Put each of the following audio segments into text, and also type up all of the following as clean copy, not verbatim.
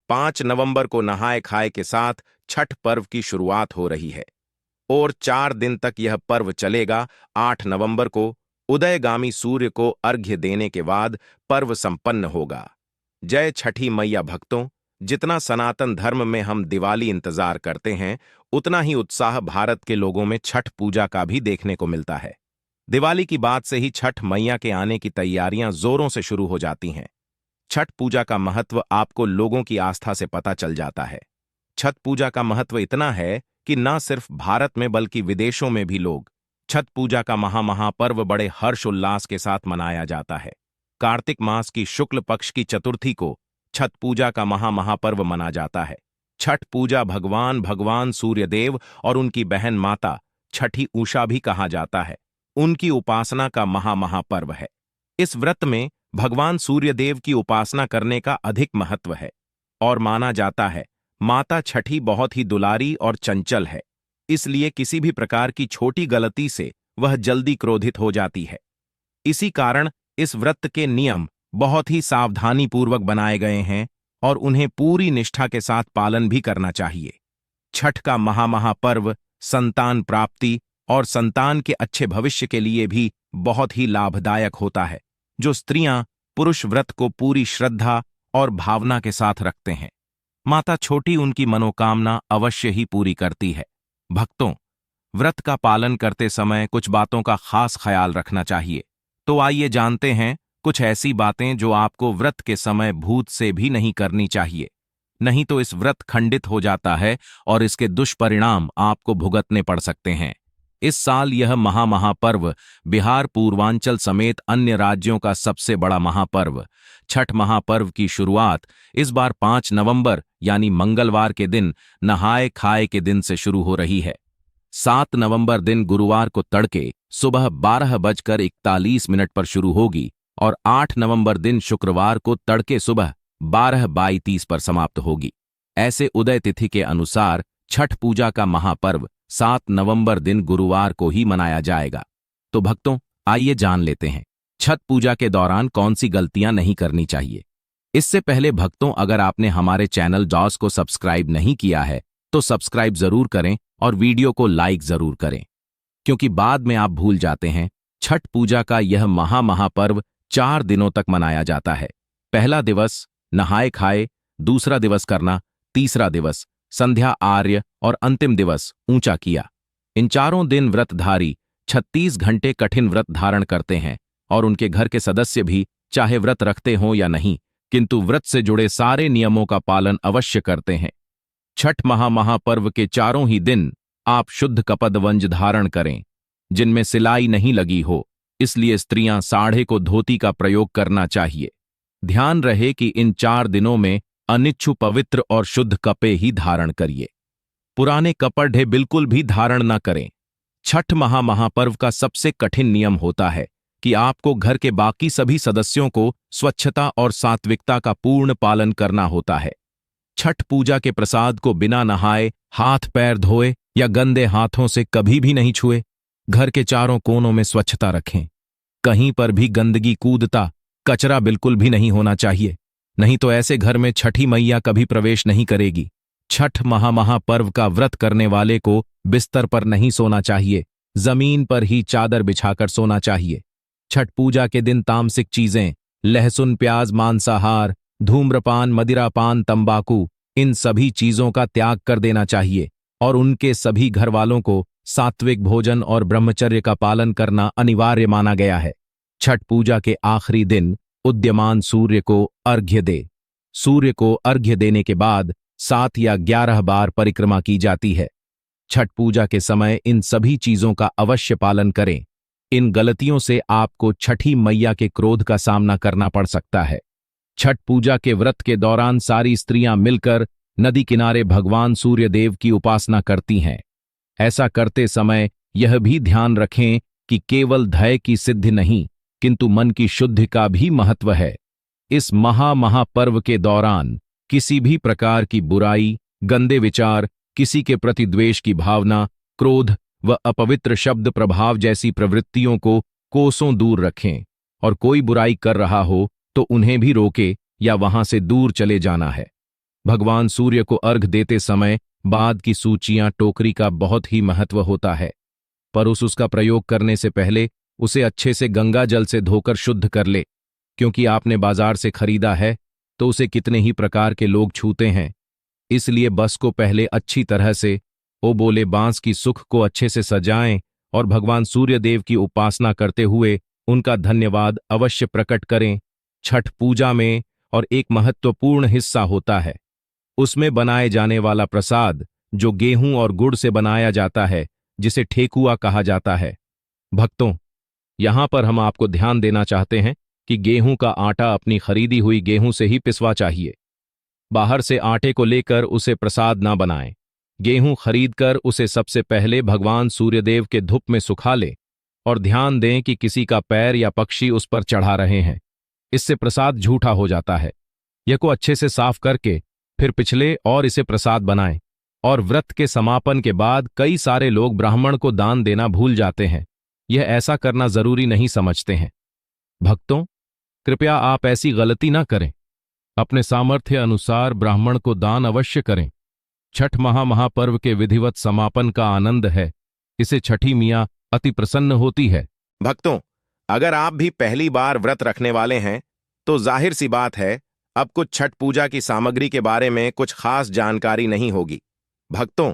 5 नवंबर को नहाय खाए के साथ छठ पर्व की शुरुआत हो रही है और 4 दिन तक यह पर्व चलेगा। 8 नवंबर को उदयगामी सूर्य को अर्घ्य देने के बाद पर्व संपन्न होगा। जय छठी मैया भक्तों, जितना सनातन धर्म में हम दिवाली इंतजार करते हैं, उतना ही उत्साह भारत के लोगों में छठ पूजा का भी देखने को मिलता है। दिवाली की बात से ही छठ मैया के आने की तैयारियां जोरों से शुरू हो जाती हैं। छठ पूजा का महत्व आपको लोगों की आस्था से पता चल जाता है। छठ पूजा का महत्व इतना है कि न सिर्फ भारत में बल्कि विदेशों में भी लोग छठ पूजा का महापर्व बड़े हर्षोल्लास के साथ मनाया जाता है। कार्तिक मास की शुक्ल पक्ष की चतुर्थी को छठ पूजा का महापर्व मना जाता है। छठ पूजा भगवान सूर्यदेव और उनकी बहन माता छठी उषा भी कहा जाता है, उनकी उपासना का महापर्व है। इस व्रत में भगवान सूर्यदेव की उपासना करने का अधिक महत्व है और माना जाता है माता छठी बहुत ही दुलारी और चंचल है, इसलिए किसी भी प्रकार की छोटी गलती से वह जल्दी क्रोधित हो जाती है। इसी कारण इस व्रत के नियम बहुत ही सावधानीपूर्वक बनाए गए हैं और उन्हें पूरी निष्ठा के साथ पालन भी करना चाहिए। छठ का महापर्व संतान प्राप्ति और संतान के अच्छे भविष्य के लिए भी बहुत ही लाभदायक होता है। जो स्त्रियां पुरुष व्रत को पूरी श्रद्धा और भावना के साथ रखते हैं, माता छोटी उनकी मनोकामना अवश्य ही पूरी करती है। भक्तों, व्रत का पालन करते समय कुछ बातों का खास ख्याल रखना चाहिए। तो आइए जानते हैं कुछ ऐसी बातें जो आपको व्रत के समय भूत से भी नहीं करनी चाहिए, नहीं तो इस व्रत खंडित हो जाता है और इसके दुष्परिणाम आपको भुगतने पड़ सकते हैं। इस साल यह महापर्व बिहार पूर्वांचल समेत अन्य राज्यों का सबसे बड़ा महापर्व छठ महापर्व की शुरुआत इस बार 5 नवंबर यानी मंगलवार के दिन नहाय खाए के दिन से शुरू हो रही है। 7 नवंबर दिन गुरुवार को तड़के सुबह 12:41 पर शुरू होगी और 8 नवंबर दिन शुक्रवार को तड़के सुबह 12:32 पर समाप्त होगी। ऐसे उदय तिथि के अनुसार छठ पूजा का महापर्व 7 नवंबर दिन गुरुवार को ही मनाया जाएगा। तो भक्तों, आइए जान लेते हैं छठ पूजा के दौरान कौन सी गलतियां नहीं करनी चाहिए। इससे पहले भक्तों, अगर आपने हमारे चैनल डॉस को सब्सक्राइब नहीं किया है तो सब्सक्राइब जरूर करें और वीडियो को लाइक जरूर करें, क्योंकि बाद में आप भूल जाते हैं। छठ पूजा का यह महापर्व 4 दिनों तक मनाया जाता है। पहला दिवस नहाए खाए, दूसरा दिवस करना, तीसरा दिवस संध्या आर्य और अंतिम दिवस ऊंचा किया। इन चारों दिन व्रतधारी 36 घंटे कठिन व्रत धारण करते हैं और उनके घर के सदस्य भी, चाहे व्रत रखते हों या नहीं, किंतु व्रत से जुड़े सारे नियमों का पालन अवश्य करते हैं। छठ महापर्व के चारों ही दिन आप शुद्ध कपद वंज धारण करें जिनमें सिलाई नहीं लगी हो, इसलिए स्त्रियां साढ़े को धोती का प्रयोग करना चाहिए। ध्यान रहे कि इन 4 दिनों में अनिच्छु पवित्र और शुद्ध कपड़े ही धारण करिए। पुराने कपड़े बिल्कुल भी धारण न करें। छठ महापर्व का सबसे कठिन नियम होता है कि आपको घर के बाकी सभी सदस्यों को स्वच्छता और सात्विकता का पूर्ण पालन करना होता है। छठ पूजा के प्रसाद को बिना नहाए, हाथ पैर धोए या गंदे हाथों से कभी भी नहीं छुए। घर के चारों कोनों में स्वच्छता रखें। कहीं पर भी गंदगी कूदता कचरा बिल्कुल भी नहीं होना चाहिए, नहीं तो ऐसे घर में छठी मैया कभी प्रवेश नहीं करेगी। छठ महापर्व का व्रत करने वाले को बिस्तर पर नहीं सोना चाहिए, जमीन पर ही चादर बिछाकर सोना चाहिए। छठ पूजा के दिन तामसिक चीजें, लहसुन प्याज मांसाहार, धूम्रपान मदिरापान तंबाकू, इन सभी चीजों का त्याग कर देना चाहिए और उनके सभी घर वालों को सात्विक भोजन और ब्रह्मचर्य का पालन करना अनिवार्य माना गया है। छठ पूजा के आखिरी दिन उदयमान सूर्य को अर्घ्य दे। सूर्य को अर्घ्य देने के बाद 7 या 11 बार परिक्रमा की जाती है। छठ पूजा के समय इन सभी चीजों का अवश्य पालन करें। इन गलतियों से आपको छठी मैया के क्रोध का सामना करना पड़ सकता है। छठ पूजा के व्रत के दौरान सारी स्त्रियां मिलकर नदी किनारे भगवान सूर्यदेव की उपासना करती हैं। ऐसा करते समय यह भी ध्यान रखें कि केवल धैर्य की सिद्धि नहीं, किंतु मन की शुद्धि का भी महत्व है। इस महापर्व के दौरान किसी भी प्रकार की बुराई, गंदे विचार, किसी के प्रति द्वेष की भावना, क्रोध व अपवित्र शब्द प्रभाव जैसी प्रवृत्तियों को कोसों दूर रखें और कोई बुराई कर रहा हो तो उन्हें भी रोके या वहां से दूर चले जाना है। भगवान सूर्य को अर्घ देते समय बाद की सूचियां टोकरी का बहुत ही महत्व होता है, पर उसका प्रयोग करने से पहले उसे अच्छे से गंगा जल से धोकर शुद्ध कर ले, क्योंकि आपने बाजार से खरीदा है तो उसे कितने ही प्रकार के लोग छूते हैं। इसलिए बस को पहले अच्छी तरह से ओ बोले बांस की सुख को अच्छे से सजाएं और भगवान सूर्यदेव की उपासना करते हुए उनका धन्यवाद अवश्य प्रकट करें। छठ पूजा में और एक महत्वपूर्ण हिस्सा होता है उसमें बनाए जाने वाला प्रसाद, जो गेहूं और गुड़ से बनाया जाता है, जिसे ठेकुआ कहा जाता है। भक्तों, यहां पर हम आपको ध्यान देना चाहते हैं कि गेहूं का आटा अपनी खरीदी हुई गेहूं से ही पिसवा चाहिए। बाहर से आटे को लेकर उसे प्रसाद ना बनाएं। गेहूं खरीदकर उसे सबसे पहले भगवान सूर्यदेव के धूप में सुखा लें और ध्यान दें कि किसी का पैर या पक्षी उस पर चढ़ा रहे हैं। इससे प्रसाद झूठा हो जाता है। यह को अच्छे से साफ करके फिर पिछले और इसे प्रसाद बनाएं। और व्रत के समापन के बाद कई सारे लोग ब्राह्मण को दान देना भूल जाते हैं। यह ऐसा करना जरूरी नहीं समझते हैं। भक्तों, कृपया आप ऐसी गलती ना करें। अपने सामर्थ्य अनुसार ब्राह्मण को दान अवश्य करें। छठ महापर्व के विधिवत समापन का आनंद है। इसे छठी मियाँ अति प्रसन्न होती है। भक्तों, अगर आप भी पहली बार व्रत रखने वाले हैं तो जाहिर सी बात है अब कुछ छठ पूजा की सामग्री के बारे में कुछ खास जानकारी नहीं होगी। भक्तों,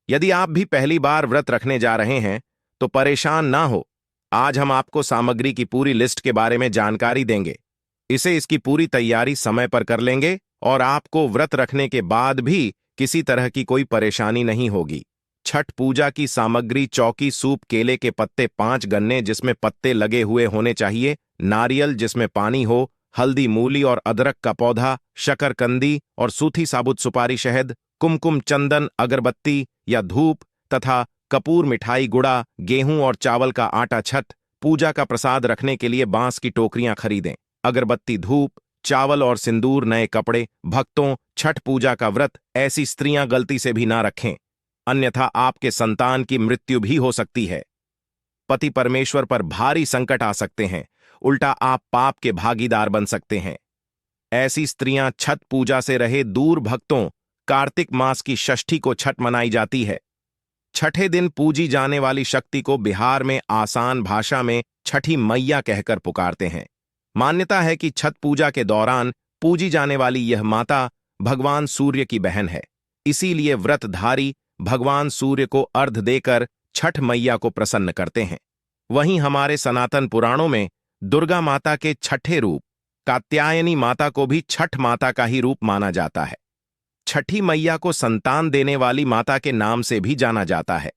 यदि आप भी पहली बार व्रत रखने जा रहे हैं तो परेशान ना हो। आज हम आपको सामग्री की पूरी लिस्ट के बारे में जानकारी देंगे। इसकी पूरी तैयारी समय पर कर लेंगे और आपको व्रत रखने के बाद भी किसी तरह की कोई परेशानी नहीं होगी। छठ पूजा की सामग्री: चौकी सूप, केले के पत्ते 5 गन्ने जिसमें पत्ते लगे हुए होने चाहिए, नारियल जिसमें पानी हो, हल्दी, मूली और अदरक का पौधा, शकरकंदी और सूथी साबुत सुपारी, शहद, कुमकुम, चंदन, अगरबत्ती या धूप तथा कपूर, मिठाई, गुड़ा, गेहूं और चावल का आटा। छठ पूजा का प्रसाद रखने के लिए बांस की टोकरियां खरीदें। अगरबत्ती, धूप, चावल और सिंदूर, नए कपड़े। भक्तों, छठ पूजा का व्रत ऐसी स्त्रियां गलती से भी ना रखें, अन्यथा आपके संतान की मृत्यु भी हो सकती है। पति परमेश्वर पर भारी संकट आ सकते हैं, उल्टा आप पाप के भागीदार बन सकते हैं। ऐसी स्त्रियां छठ पूजा से रहे दूर। भक्तों, कार्तिक मास की षष्ठी को छठ मनाई जाती है। छठे दिन पूजी जाने वाली शक्ति को बिहार में आसान भाषा में छठी मैया कहकर पुकारते हैं। मान्यता है कि छठ पूजा के दौरान पूजी जाने वाली यह माता भगवान सूर्य की बहन है। इसीलिए व्रतधारी भगवान सूर्य को अर्घ देकर छठ मैया को प्रसन्न करते हैं। वहीं हमारे सनातन पुराणों में दुर्गा माता के छठे रूप कात्यायनी माता को भी छठ माता का ही रूप माना जाता है। छठी मैया को संतान देने वाली माता के नाम से भी जाना जाता है।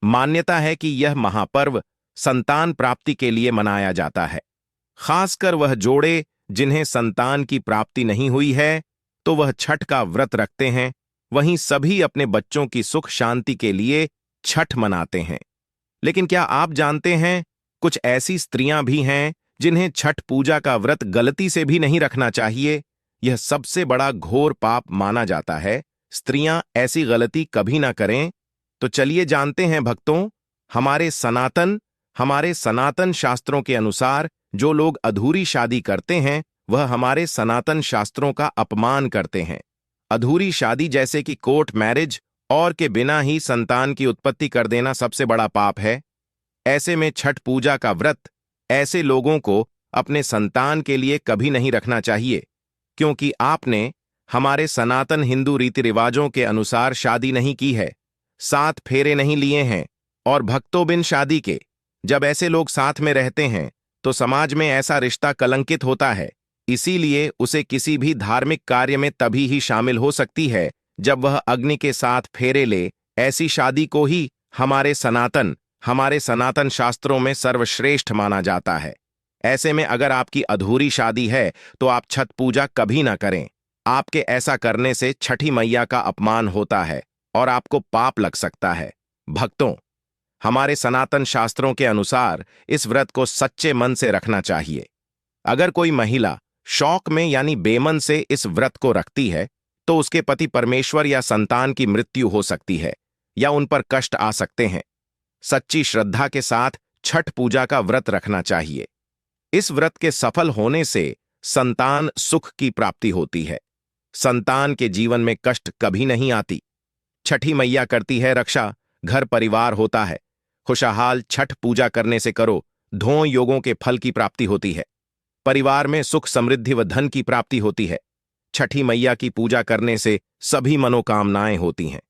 मान्यता है कि यह महापर्व संतान प्राप्ति के लिए मनाया जाता है। खासकर वह जोड़े जिन्हें संतान की प्राप्ति नहीं हुई है तो वह छठ का व्रत रखते हैं। वहीं सभी अपने बच्चों की सुख शांति के लिए छठ मनाते हैं। लेकिन क्या आप जानते हैं, कुछ ऐसी स्त्रियां भी हैं जिन्हें छठ पूजा का व्रत गलती से भी नहीं रखना चाहिए। यह सबसे बड़ा घोर पाप माना जाता है। स्त्रियां ऐसी गलती कभी ना करें। तो चलिए जानते हैं भक्तों, हमारे सनातन शास्त्रों के अनुसार जो लोग अधूरी शादी करते हैं वह हमारे सनातन शास्त्रों का अपमान करते हैं। अधूरी शादी जैसे कि कोर्ट मैरिज और के बिना ही संतान की उत्पत्ति कर देना सबसे बड़ा पाप है। ऐसे में छठ पूजा का व्रत ऐसे लोगों को अपने संतान के लिए कभी नहीं रखना चाहिए, क्योंकि आपने हमारे सनातन हिंदू रीति रिवाजों के अनुसार शादी नहीं की है, 7 फेरे नहीं लिए हैं और भक्तों बिन शादी के जब ऐसे लोग साथ में रहते हैं तो समाज में ऐसा रिश्ता कलंकित होता है। इसीलिए उसे किसी भी धार्मिक कार्य में तभी ही शामिल हो सकती है जब वह अग्नि के साथ फेरे ले। ऐसी शादी को ही हमारे सनातन शास्त्रों में सर्वश्रेष्ठ माना जाता है। ऐसे में अगर आपकी अधूरी शादी है तो आप छठ पूजा कभी ना करें। आपके ऐसा करने से छठी मैया का अपमान होता है और आपको पाप लग सकता है। भक्तों, हमारे सनातन शास्त्रों के अनुसार इस व्रत को सच्चे मन से रखना चाहिए। अगर कोई महिला शौक में यानी बेमन से इस व्रत को रखती है तो उसके पति परमेश्वर या संतान की मृत्यु हो सकती है या उन पर कष्ट आ सकते हैं। सच्ची श्रद्धा के साथ छठ पूजा का व्रत रखना चाहिए। इस व्रत के सफल होने से संतान सुख की प्राप्ति होती है। संतान के जीवन में कष्ट कभी नहीं आती। छठी मैया करती है रक्षा, घर परिवार होता है खुशहाल। छठ पूजा करने से करो धों योगों के फल की प्राप्ति होती है। परिवार में सुख समृद्धि व धन की प्राप्ति होती है। छठी मैया की पूजा करने से सभी मनोकामनाएं होती हैं।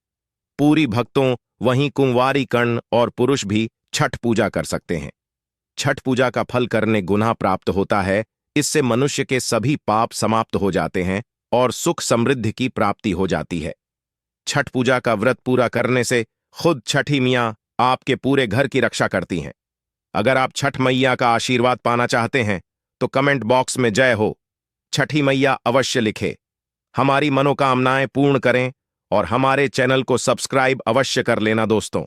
पूरी भक्तों वहीं कुंवारी कर्ण और पुरुष भी छठ पूजा कर सकते हैं। छठ पूजा का फल करने गुनाह प्राप्त होता है। इससे मनुष्य के सभी पाप समाप्त हो जाते हैं और सुख समृद्धि की प्राप्ति हो जाती है। छठ पूजा का व्रत पूरा करने से खुद छठी मियाँ आपके पूरे घर की रक्षा करती हैं। अगर आप छठ मैया का आशीर्वाद पाना चाहते हैं तो कमेंट बॉक्स में जय हो छठी मैया अवश्य लिखें। हमारी मनोकामनाएं पूर्ण करें और हमारे चैनल को सब्सक्राइब अवश्य कर लेना दोस्तों।